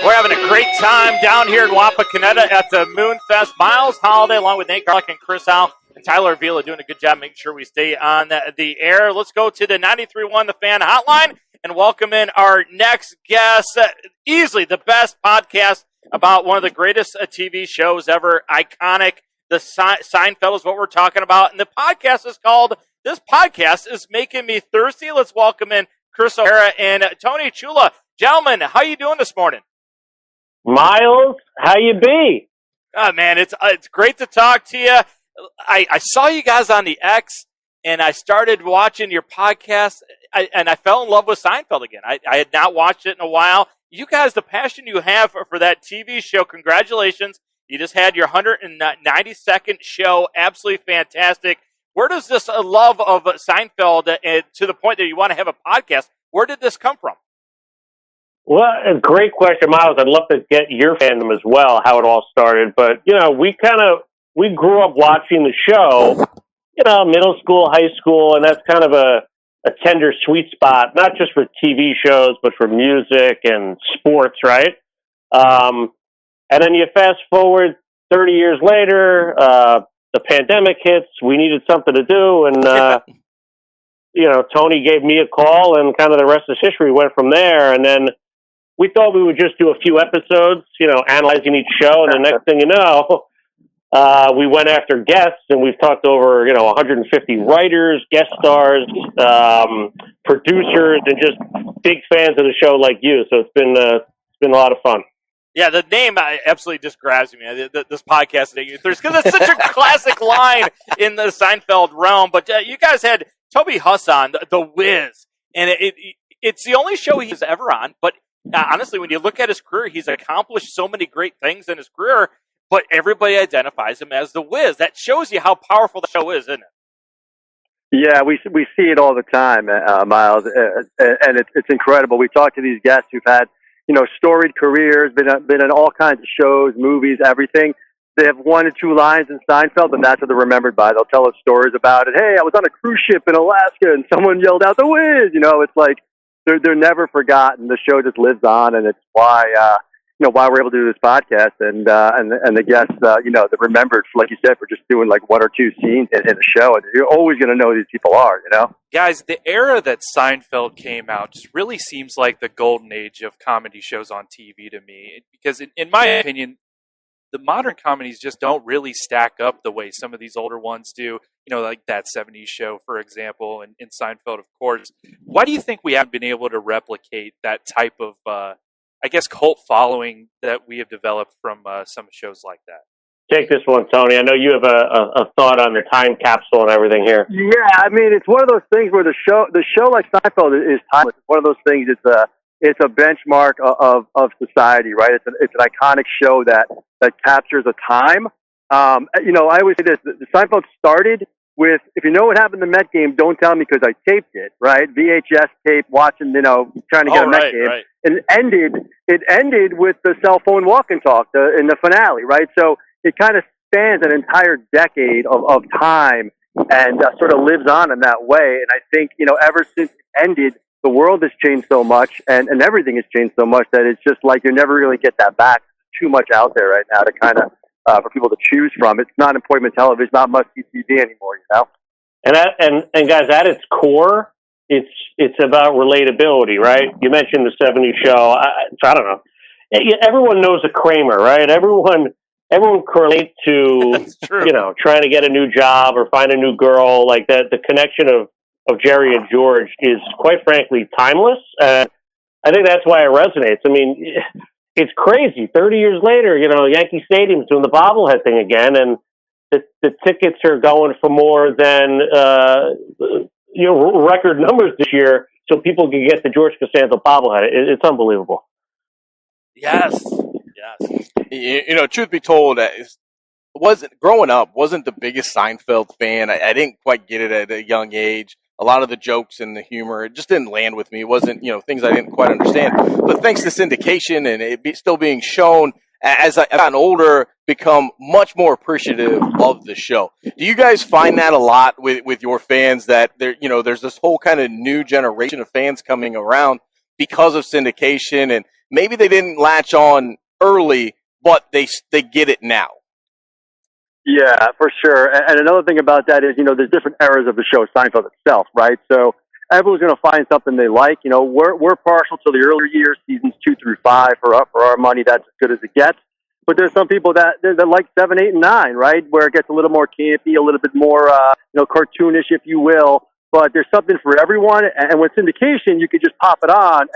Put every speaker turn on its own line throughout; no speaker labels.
We're having a great time down here in Wapakoneta at the Moonfest. Myles Holliday, along with Nate Garlick and Chris Al and Tyler Avila, doing a good job making sure we stay on the air. Let's go to the 93.1 The Fan hotline and welcome in our next guest. Easily the best podcast about one of the greatest TV shows ever, iconic. The Seinfeld is what we're talking about, and the podcast is called This Podcast is Making Me Thirsty. Let's welcome in Chris O'Hara and Tony Chula. Gentlemen, how you doing this morning?
Myles, how you be?
Oh, man, it's great to talk to you. I saw you guys on the X, and I started watching your podcast, and I fell in love with Seinfeld again. I had not watched it in a while. You guys, the passion you have for that TV show, congratulations. You just had your 192nd show, absolutely fantastic. Where does this love of Seinfeld, to the point that you want to have a podcast, where did this come from?
Well, a great question, Myles. I'd love to get your fandom as well, how it all started. But, we grew up watching the show, middle school, high school, and that's kind of a tender sweet spot, not just for TV shows, but for music and sports, right? And then you fast forward 30 years later, the pandemic hits, we needed something to do, and, Tony gave me a call, and kind of the rest is history. Went from there, and then we thought we would just do a few episodes, analyzing each show, and the next thing you know, we went after guests, and we've talked over, 150 writers, guest stars, producers, and just big fans of the show like you. So it's been a lot of fun.
Yeah, the name absolutely just grabs me. This podcast, because it's such a classic line in the Seinfeld realm. But you guys had Toby Huss on, the Wiz, and it's the only show he's ever on. But honestly, when you look at his career, he's accomplished so many great things in his career, but everybody identifies him as the Wiz. That shows you how powerful the show is, isn't it?
Yeah, we see it all the time, Myles, and it's incredible. We talk to these guests who've had, storied careers, been in all kinds of shows, movies, everything. They have one or two lines in Seinfeld, and that's what they're remembered by. They'll tell us stories about it. Hey, I was on a cruise ship in Alaska, and someone yelled out the Wiz. It's like they're never forgotten. The show just lives on, and it's why why we're able to do this podcast, and the guests they're remembered, like you said, for just doing like one or two scenes in the show, and you're always going to know who these people are.
Guys, the era that Seinfeld came out just really seems like the golden age of comedy shows on TV to me, because in my opinion, the modern comedies just don't really stack up the way some of these older ones do. Like that 70s show, for example, and Seinfeld, of course. Why do you think we haven't been able to replicate that type of, cult following that we have developed from some shows like that?
Take this one, Tony. I know you have a thought on the time capsule and everything here.
Yeah, I mean, it's one of those things where the show like Seinfeld is timeless. It's one of those things. It's a benchmark of society, right? It's an iconic show that captures a time. I always say this: the Seinfeld started with, if you know what happened in the Met game, don't tell me because I taped it, right? VHS tape, watching, trying to get a Met game. Right. And it ended with the cell phone walk and talk in the finale, right? So it kind of spans an entire decade of time and sort of lives on in that way. And I think, ever since it ended, the world has changed so much and everything has changed so much that it's just like you never really get that back. There's too much out there right now to kind of for people to choose from. It's not appointment television, not must-see TV anymore,
And guys, at its core, it's about relatability, right? You mentioned the 70s show. I don't know. Everyone knows a Kramer, right? Everyone correlates to trying to get a new job or find a new girl. Like that, the connection of Jerry and George is quite frankly timeless. I think that's why it resonates. I mean, it's crazy. 30 years later, Yankee Stadium's doing the bobblehead thing again, and the tickets are going for more than record numbers this year, so people can get the George Costanza bobblehead. It's unbelievable.
Yes.
Truth be told, growing up, wasn't the biggest Seinfeld fan. I didn't quite get it at a young age. A lot of the jokes and the humor, it just didn't land with me. It wasn't, things I didn't quite understand. But thanks to syndication and it still being shown, as I've gotten older, become much more appreciative of the show. Do you guys find that a lot with your fans, that there's this whole kind of new generation of fans coming around because of syndication, and maybe they didn't latch on early, but they get it now.
Yeah, for sure. And another thing about that is, there's different eras of the show Seinfeld itself, right? So everyone's going to find something they like. We're partial to the earlier years, seasons 2 through 5. For our money, that's as good as it gets. But there's some people that like 7, 8, and 9, right, where it gets a little more campy, a little bit more, cartoonish, if you will. But there's something for everyone. And with syndication, you could just pop it on,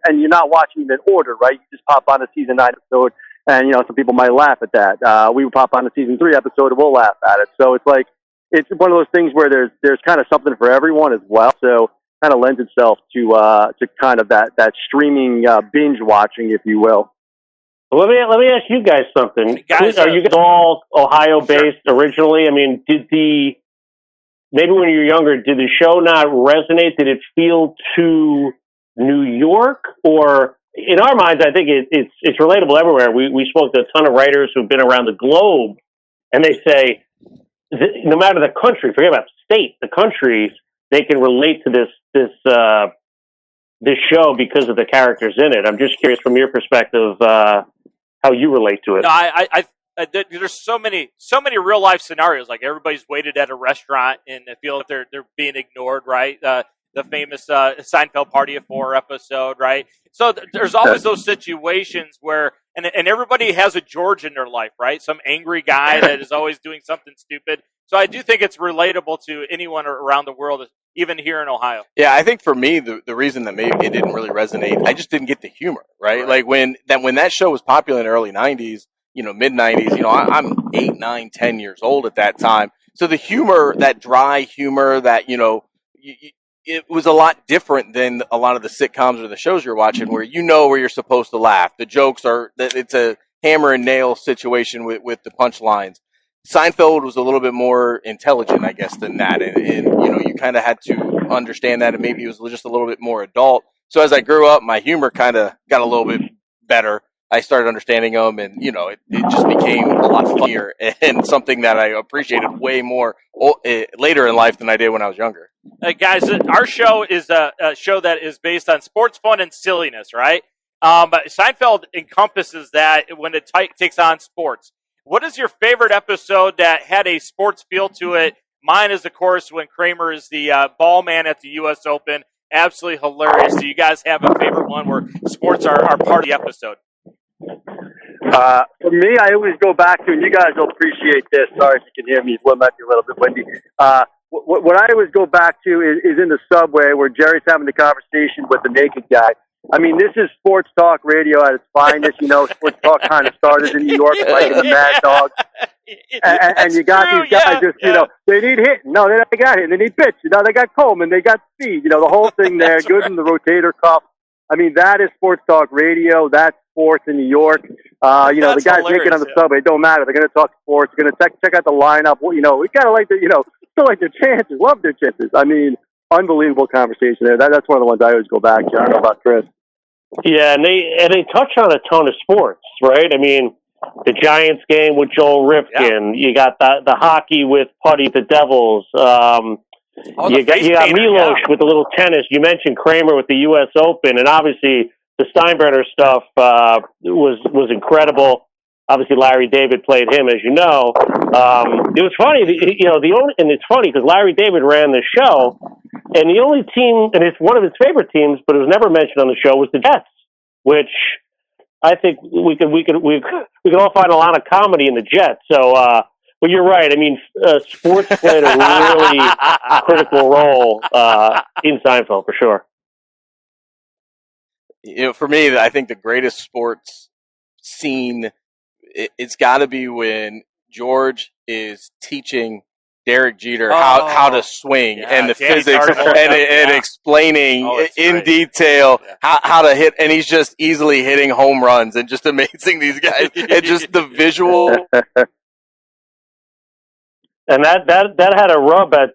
and you're not watching them in order, right? You just pop on a season 9 episode. And, some people might laugh at that. We would pop on a season 3 episode and we'll laugh at it. So it's like, it's one of those things where there's kind of something for everyone as well. So kind of lends itself to kind of that streaming binge watching, if you will.
Let me ask you guys something.
Guys,
are you guys all Ohio based originally? I mean, maybe when you were younger, did the show not resonate? Did it feel too New York? Or in our minds, I think it's relatable everywhere. We spoke to a ton of writers who've been around the globe, and they say no matter the country, forget about the state, the countries, they can relate to this show because of the characters in it. I'm just curious from your perspective how you relate to it.
No, there's so many real life scenarios. Like everybody's waited at a restaurant and they feel like they're being ignored, right? The famous Seinfeld Party of 4 episode, right? So there's always those situations where, and everybody has a George in their life, right? Some angry guy that is always doing something stupid. So I do think it's relatable to anyone around the world, even here in Ohio.
Yeah, I think for me, the reason that maybe it didn't really resonate, I just didn't get the humor, right? Like when that show was popular in the early 90s, mid 90s, I'm 8, 9, 10 years old at that time. So the humor, that dry humor, that, it was a lot different than a lot of the sitcoms or the shows you're watching where where you're supposed to laugh. The jokes it's a hammer and nail situation with the punchlines. Seinfeld was a little bit more intelligent, I guess, than that. And you kind of had to understand that, and maybe it was just a little bit more adult. So as I grew up, my humor kind of got a little bit better. I started understanding them, and, it just became a lot funnier and something that I appreciated way more later in life than I did when I was younger.
Guys, our show is a show that is based on sports fun and silliness, right? But Seinfeld encompasses that when it takes on sports. What is your favorite episode that had a sports feel to it? Mine is, of course, when Kramer is the ball man at the U.S. Open. Absolutely hilarious. Do you guys have a favorite one where sports are part of the episode?
For me, I always go back to, and you guys will appreciate this. Sorry if you can hear me. It might be a little bit windy. What I always go back to is in the subway where Jerry's having the conversation with the naked guy. I mean, this is sports talk radio at its finest. Sports talk kind of started in New York, like in the Mad Dog. And you got these guys they need hit. No, they got hit. They need pitch. They got Coleman. They got speed. The whole thing there. Good in the rotator cuff. I mean, that is sports talk radio. That's sports in New York. The guys naked on the subway. It don't matter. They're going to talk sports. They're going to check out the lineup. We kind of like still like their chances. Love their chances. I mean, unbelievable conversation there. That's one of the ones I always go back to. I don't know about Chris.
Yeah, and they touch on a ton of sports, right? I mean, the Giants game with Joel Rifkin. Yeah. You got the hockey with Putty the Devils. You got Milos with the little tennis. You mentioned Kramer with the U.S. Open, and obviously the Steinbrenner stuff was incredible. Obviously, Larry David played him, as you know. It was funny, and it's funny because Larry David ran the show, and the only team, and it's one of his favorite teams, but it was never mentioned on the show, was the Jets, which I think we could all find a lot of comedy in the Jets. So, but you're right. I mean, sports played a really critical role in Seinfeld for sure.
For me, I think the greatest sports scene. It's got to be when George is teaching Derek Jeter how to swing and the physics and explaining in detail how to hit, and he's just easily hitting home runs and just amazing these guys and just the visual.
And that had a rub at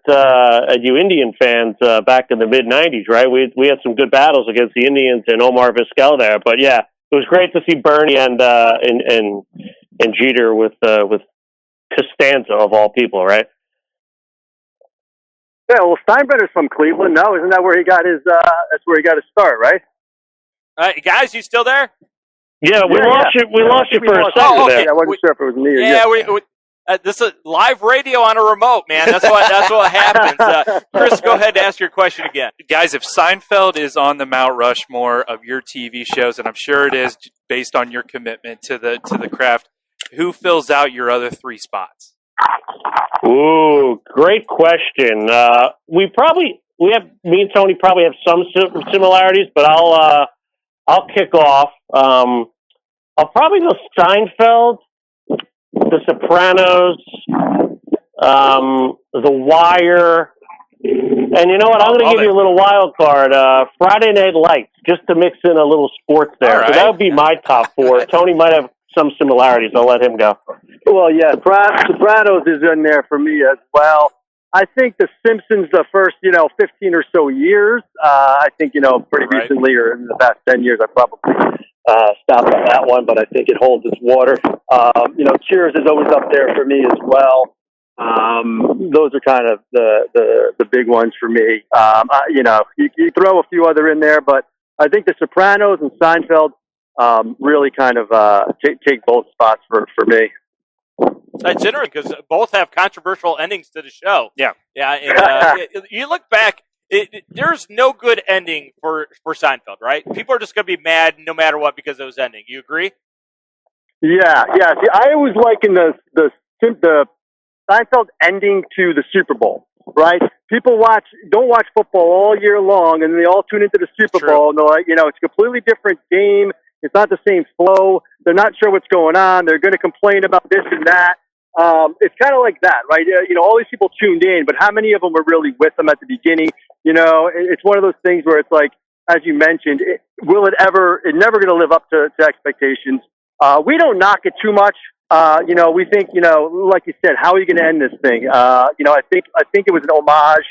you Indian fans back in the mid '90s, right? We had some good battles against the Indians and Omar Vizquel there, but yeah. It was great to see Bernie and Jeter with Costanza of all people, right?
Yeah, well, Steinbrenner's from Cleveland. No, isn't that where he got his? That's where he got his start, right?
Guys, you still there?
Yeah, we lost you. We lost you for a second
okay.
there.
I wasn't sure if it was me or you.
Yeah, this is live radio on a remote, man. That's what happens. Chris, go ahead and ask your question again.
Guys, if Seinfeld is on the Mount Rushmore of your TV shows, and I'm sure it is based on your commitment to the craft, who fills out your other 3 spots?
Ooh, great question. Me and Tony probably have some similarities, but I'll kick off. I'll probably go Seinfeld, The Sopranos, The Wire, and you know what? I'm going to give you a little wild card. Friday Night Lights, just to mix in a little sports there.
Right.
So that would be my top 4. Tony might have some similarities. I'll let him go.
Well, yeah, Sopranos is in there for me as well. I think The Simpsons, the first, 15 or so years. I think, pretty recently or in the past 10 years, I probably stopped on that one, but I think it holds its water. Cheers is always up there for me as well. Those are kind of the big ones for me. You throw a few other in there, but I think The Sopranos and Seinfeld really kind of take both spots for me.
It's interesting because both have controversial endings to the show.
Yeah.
And you look back, there's no good ending for Seinfeld, right? People are just going to be mad no matter what because it was ending. You agree?
Yeah. See, I always liken the Seinfeld ending to the Super Bowl, right? People don't watch football all year long, and they all tune into the Super Bowl, and they're like, it's a completely different game. It's not the same flow. They're not sure what's going on. They're going to complain about this and that. It's kind of like that, right? All these people tuned in, but how many of them were really with them at the beginning? It's one of those things where it's like, as you mentioned, it's never going to live up to expectations. We don't knock it too much. We think, like you said, how are you going to end this thing? I think it was an homage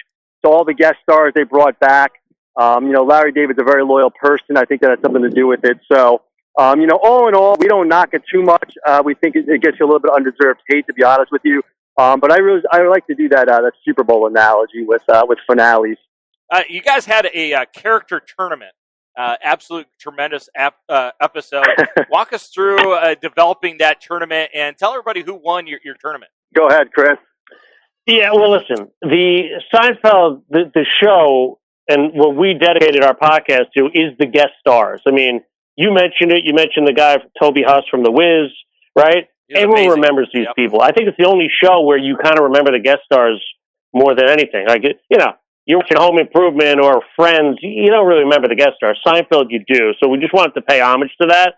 to all the guest stars they brought back. Larry David's a very loyal person. I think that had something to do with it. So, all in all, we don't knock it too much. We think it gets you a little bit undeserved hate, to be honest with you. But I like to do that Super Bowl analogy with finales.
You guys had a character tournament. Absolute tremendous episode. Walk us through developing that tournament and tell everybody who won your tournament.
Go ahead, Chris.
Yeah, well, listen, the Seinfeld, the show, and what we dedicated our podcast to is the guest stars. I mean, you mentioned it. You mentioned the guy, Toby Huss from The Wiz, right? Everyone remembers these people. I think it's the only show where you kind of remember the guest stars more than anything. Like, you're watching Home Improvement or Friends, you don't really remember the guest stars. Seinfeld, you do. So we just wanted to pay homage to that.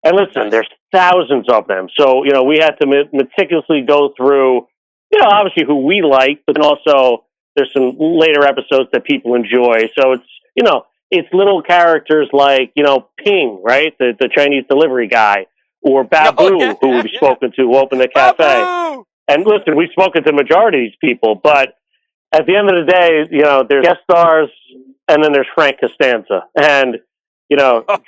And listen, there's thousands of them. So, we had to meticulously go through, obviously who we like, but then also there's some later episodes that people enjoy. So it's, it's little characters like, Ping, right? The Chinese delivery guy, or Babu, who we've spoken to, who opened the cafe.
Babu!
And listen, we've spoken to the majority of these people, but at the end of the day, there's guest stars, and then there's Frank Costanza. And,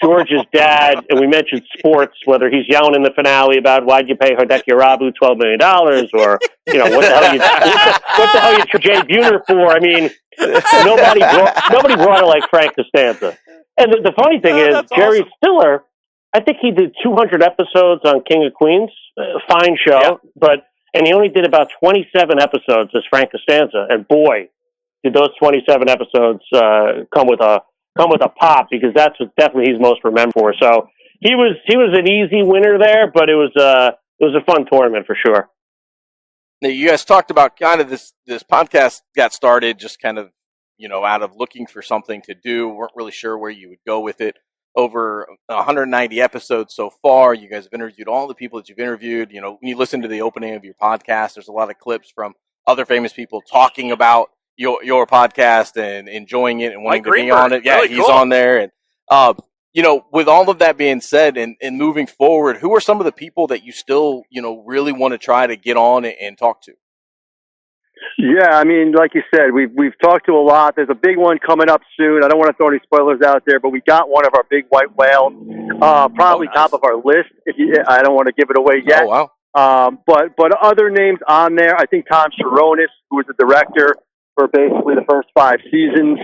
George's dad, and we mentioned sports, whether he's yelling in the finale about why'd you pay Hideki Arabu $12 million, or, what the hell you Jay Buhner for? I mean, nobody brought it like Frank Costanza. And the funny thing is, Jerry Stiller, I think he did 200 episodes on King of Queens, fine show, and he only did about 27 episodes as Frank Costanza. And boy, did those 27 episodes come with a pop, because that's what definitely he's most remembered for. So he was an easy winner there, but it was a fun tournament for sure.
Now, you guys talked about kind of this podcast got started just kind of, out of looking for something to do. Weren't really sure where you would go with it. Over 190 episodes so far. You guys have interviewed all the people that you've interviewed. When you listen to the opening of your podcast, there's a lot of clips from other famous people talking about your podcast and enjoying it and wanting to be on it. Yeah, really he's on there. And, with all of that being said and moving forward, who are some of the people that you still, really want to try to get on and talk to?
Yeah, I mean, like you said, we've talked to a lot. There's a big one coming up soon. I don't want to throw any spoilers out there, but we got one of our big white whales, probably top of our list. I don't want to give it away yet.
Oh, wow.
But other names on there, I think Tom Sharonis, who was the director for basically the first 5 seasons,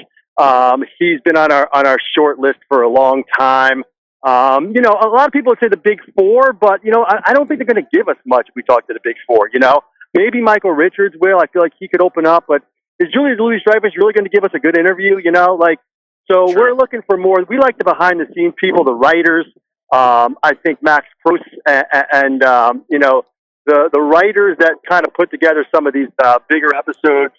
he's been on our short list for a long time. You know, a lot of people would say the Big Four, but, you know, I don't think they're going to give us much if we talk to the Big Four, you know. Maybe Michael Richards will. I feel like he could open up, but is Julia Louis-Dreyfus really going to give us a good interview, you know? Like, so
Sure.
we're looking for more. We like the behind-the-scenes people, the writers. I think Max Proust and you know, the writers that kind of put together some of these bigger episodes.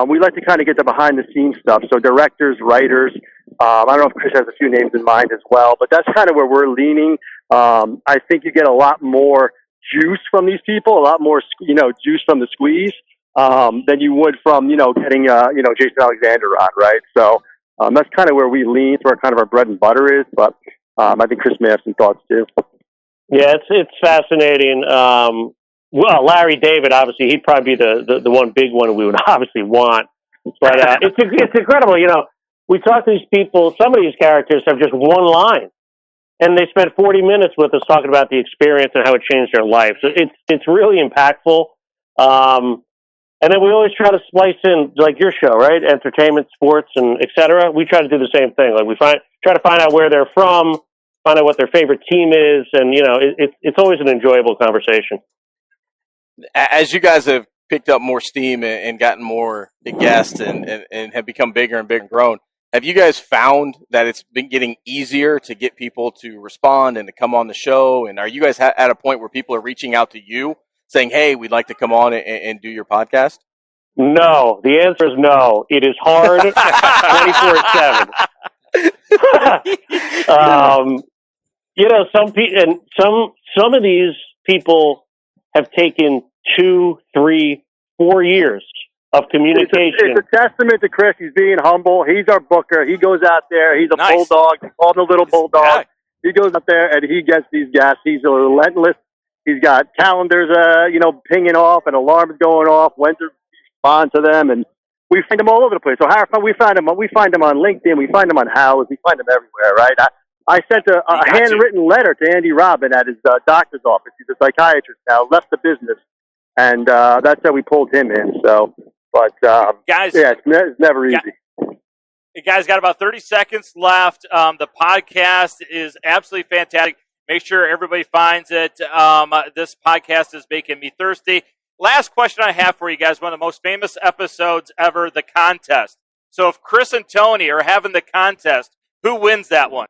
We like to kind of get the behind-the-scenes stuff. So directors, writers. I don't know if Chris has a few names in mind as well, but that's kind of where we're leaning. I think you get a lot more juice from these people, a lot more, you know, juice from the squeeze than you would from, you know, getting, you know, Jason Alexander on, right? So that's kind of where we lean, where kind of our bread and butter is. But I think Chris may have some thoughts too.
Yeah, it's fascinating. Well, Larry David, obviously, he'd probably be the one big one we would obviously want. But it's incredible. You know, we talk to these people. Some of these characters have just one line, and they spent 40 minutes with us talking about the experience and how it changed their life. So it's really impactful. And then we always try to splice in, like your show, right? Entertainment, sports, and et cetera. We try to do the same thing. Like we try to find out where they're from, find out what their favorite team is, and you know, it's always an enjoyable conversation.
As you guys have picked up more steam and gotten more guests and have become bigger and bigger and grown, have you guys found that it's been getting easier to get people to respond and to come on the show? And are you guys at a point where people are reaching out to you saying, hey, we'd like to come on and do your podcast?
No. The answer is no. It is hard 24/7. You know, some of these people have taken 2, 3, 4 years of communication.
It's a testament to Chris. He's being humble. He's our booker. He goes out there. He's a bulldog. We call him a little bulldog.
Yeah.
He goes out there and he gets these guests. He's relentless. He's got calendars, you know, pinging off and alarms going off. When to respond to them, and we find them all over the place. So how we find them on LinkedIn. We find them on House. We find them everywhere, right? I sent a handwritten letter to Andy Robin at his doctor's office. He's a psychiatrist now, left the business, and that's how we pulled him in. So, but
guys,
yeah, it's never easy.
You guys got about 30 seconds left. The podcast is absolutely fantastic. Make sure everybody finds it. This podcast is making me thirsty. Last question I have for you guys, one of the most famous episodes ever, the contest. So if Chris and Tony are having the contest, who wins that one?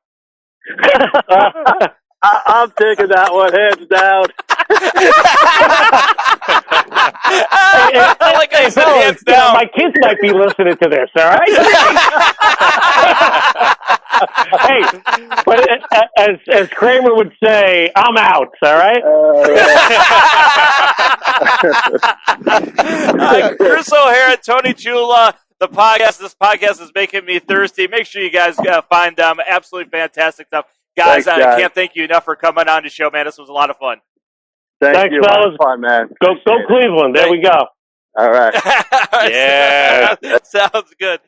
I'm taking that one hands down.
Like I said, hands down.
My kids might be listening to this, all right? Hey, but as Kramer would say, I'm out, all right?
Chris O'Hara, Tony Chula, this podcast is making me thirsty. Make sure you guys find them. Absolutely fantastic stuff. Guys,
Thanks,
I can't thank you enough for coming on the show, man. This was a lot of fun.
Thanks you.
Fellas.
Fun, man.
Go Cleveland. There we go.
All right.
Yeah. Sounds good.